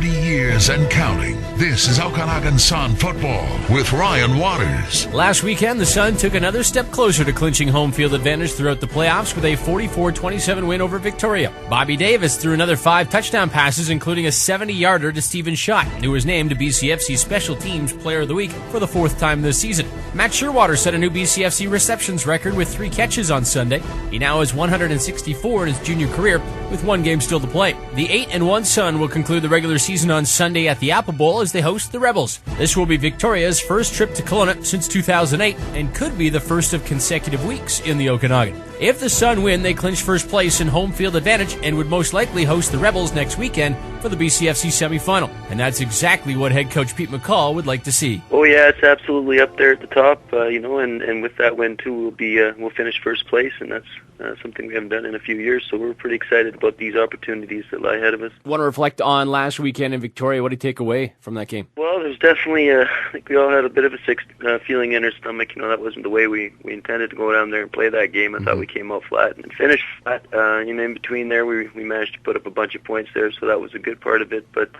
30 years and counting. This is Okanagan Sun Football with Ryan Waters. Last weekend, the Sun took another step closer to clinching home field advantage throughout the playoffs with a 44-27 win over Victoria. Bobby Davis threw another 5 touchdown passes, including a 70-yarder to Stephen Schott, who was named BCFC Special Teams Player of the Week for the 4th time this season. Matt Sherwater set a new BCFC receptions record with 3 catches on Sunday. He now has 164 in his junior career, with 1 game still to play. The 8-1 Sun will conclude the regular season on Sunday at the Apple Bowl as they host the Rebels. This will be Victoria's first trip to Kelowna since 2008 and could be the first of consecutive weeks in the Okanagan. If the Sun win, they clinch first place in home field advantage and would most likely host the Rebels next weekend for the BCFC semifinal. And that's exactly what head coach Pete McCall would like to see. Oh yeah, it's absolutely up there at the top, and with that win too, we'll finish first place, and that's something we haven't done in a few years. So we're pretty excited about these opportunities that lie ahead of us. Want to reflect on last weekend in Victoria? What did you take away from that game? Well, there's definitely, I think we all had a bit of a sick feeling in our stomach. That wasn't the way we intended to go down there and play that game. I thought we came out flat and finished flat. In between there, we managed to put up a bunch of points there, so that was a good part of it. But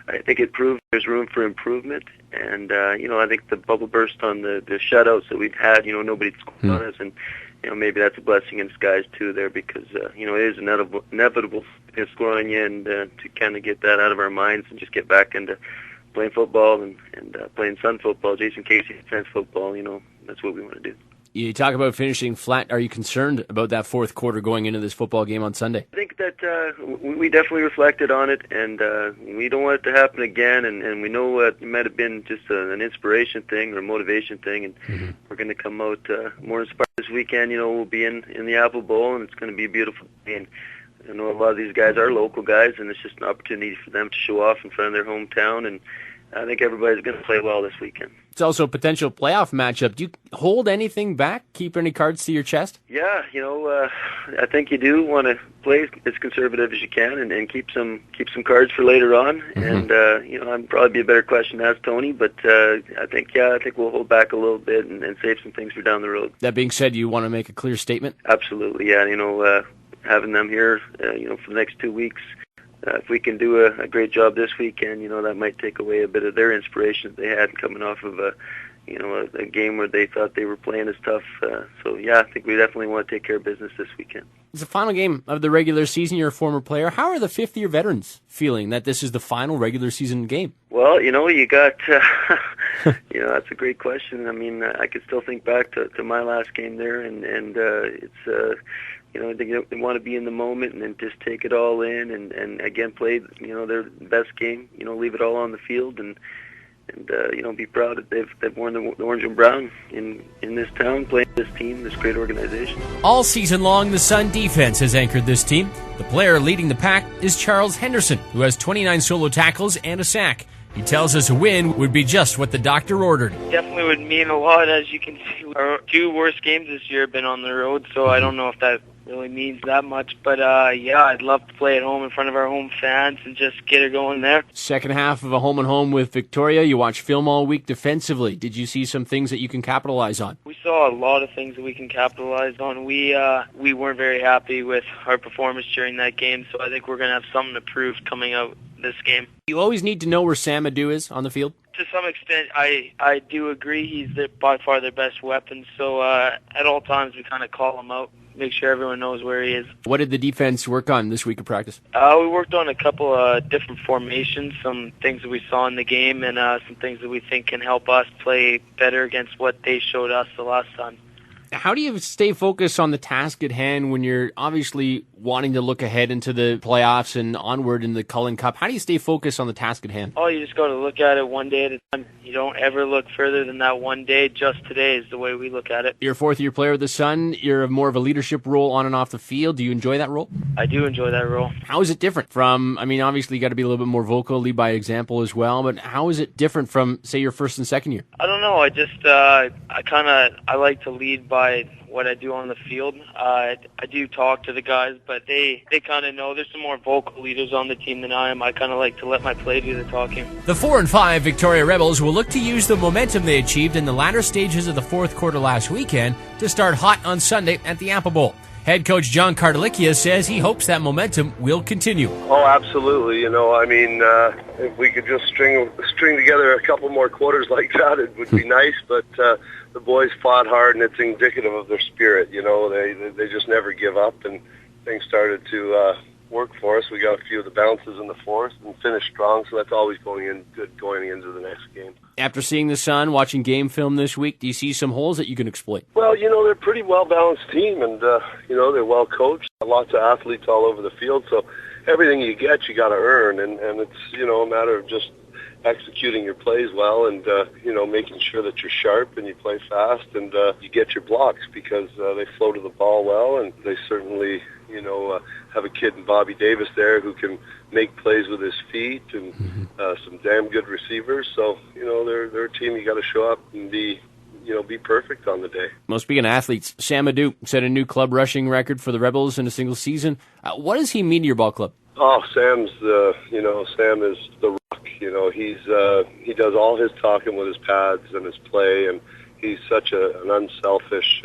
I think it proved there's room for improvement. And, I think the bubble burst on the shutouts that we've had, nobody scored on us. And, maybe that's a blessing in disguise, too, there, because, it is inevitable to score on you and to kind of get that out of our minds and just get back into playing football and playing Sun football, Jason Casey defense football. That's what we want to do. You talk about finishing flat. Are you concerned about that fourth quarter going into this football game on Sunday? I think that we definitely reflected on it, and we don't want it to happen again. And we know it might have been just an inspiration thing or a motivation thing, and we're going to come out more inspired this weekend. We'll be in the Apple Bowl, and it's going to be a beautiful day. And I know a lot of these guys are local guys, and it's just an opportunity for them to show off in front of their hometown. And I think everybody's going to play well this weekend. It's also a potential playoff matchup. Do you hold anything back? Keep any cards to your chest? Yeah, I think you do want to play as conservative as you can and keep some cards for later on. And I'd probably be a better question to ask Tony, but I think we'll hold back a little bit and save some things for down the road. That being said, you want to make a clear statement? Absolutely, yeah. Having them here, for the next 2 weeks. If we can do a great job this weekend, that might take away a bit of their inspiration that they had coming off of a game where they thought they were playing as tough. I think we definitely want to take care of business this weekend. It's the final game of the regular season. You're a former player. How are the fifth-year veterans feeling that this is the final regular season game? Well, you got, that's a great question. I mean, I could still think back to my last game there, and it's, they want to be in the moment and just take it all in and again, play, their best game, leave it all on the field and be proud that they've worn the orange and brown in this town, playing this team, this great organization. All season long, the Sun defense has anchored this team. The player leading the pack is Charles Henderson, who has 29 solo tackles and a sack. He tells us a win would be just what the doctor ordered. Definitely would mean a lot. As you can see, our 2 worst games this year have been on the road, so I don't know if that really means that much. But, I'd love to play at home in front of our home fans and just get it going there. Second half of a home-and-home with Victoria. You watched film all week defensively. Did you see some things that you can capitalize on? We saw a lot of things that we can capitalize on. We weren't very happy with our performance during that game, so I think we're going to have something to prove coming out this game. You always need to know where Sam Adu is on the field? To some extent, I do agree. He's by far their best weapon, so at all times we kind of call him out, make sure everyone knows where he is. What did the defense work on this week of practice? We worked on a couple of different formations, some things that we saw in the game, and some things that we think can help us play better against what they showed us the last time. How do you stay focused on the task at hand when you're obviously wanting to look ahead into the playoffs and onward in the Cullen Cup? How do you stay focused on the task at hand? Oh, you just got to look at it one day at a time. You don't ever look further than that one day. Just today is the way we look at it. You're a fourth-year player with the Sun. You're more of a leadership role on and off the field. Do you enjoy that role? I do enjoy that role. How is it different from, obviously you got to be a little bit more vocal, lead by example as well, but how is it different from, say, your first and second year? I don't know. I like to lead by what I do on the field. I do talk to the guys, but they kind of know. There's some more vocal leaders on the team than I am. I kind of like to let my play do the talking. The 4-5 Victoria Rebels will look to use the momentum they achieved in the latter stages of the fourth quarter last weekend to start hot on Sunday at the Apple Bowl. Head coach John Cardelicchia says he hopes that momentum will continue. Oh, absolutely. If we could just string together a couple more quarters like that, it would be nice. But the boys fought hard, and it's indicative of their spirit. They just never give up, and things started to work for us. We got a few of the bounces in the fourth and finished strong, so that's always good going into the next game. After seeing the Sun, watching game film this week, do you see some holes that you can exploit? Well, they're a pretty well-balanced team, and, they're well-coached. Lots of athletes all over the field, so everything you get, you got to earn, and it's, a matter of just executing your plays well and, making sure that you're sharp and you play fast and you get your blocks because they flow to the ball well, and they certainly, have a kid in Bobby Davis there who can make plays with his feet and some damn good receivers. So, they're a team you got to show up and be perfect on the day. Well, speaking of athletes, Sam Adu set a new club rushing record for the Rebels in a single season. What does he mean to your ball club? Oh, Sam is the rock. He does all his talking with his pads and his play, and he's such an unselfish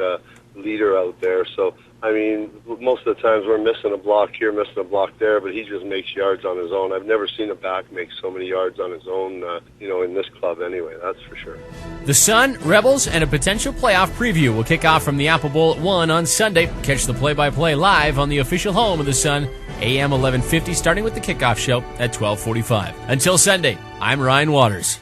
leader out there. So, most of the times we're missing a block here, missing a block there, but he just makes yards on his own. I've never seen a back make so many yards on his own, in this club anyway, that's for sure. The Sun, Rebels, and a potential playoff preview will kick off from the Apple Bowl at 1 on Sunday. Catch the play-by-play live on the official home of the Sun, AM 1150, starting with the kickoff show at 12:45. Until Sunday, I'm Ryan Waters.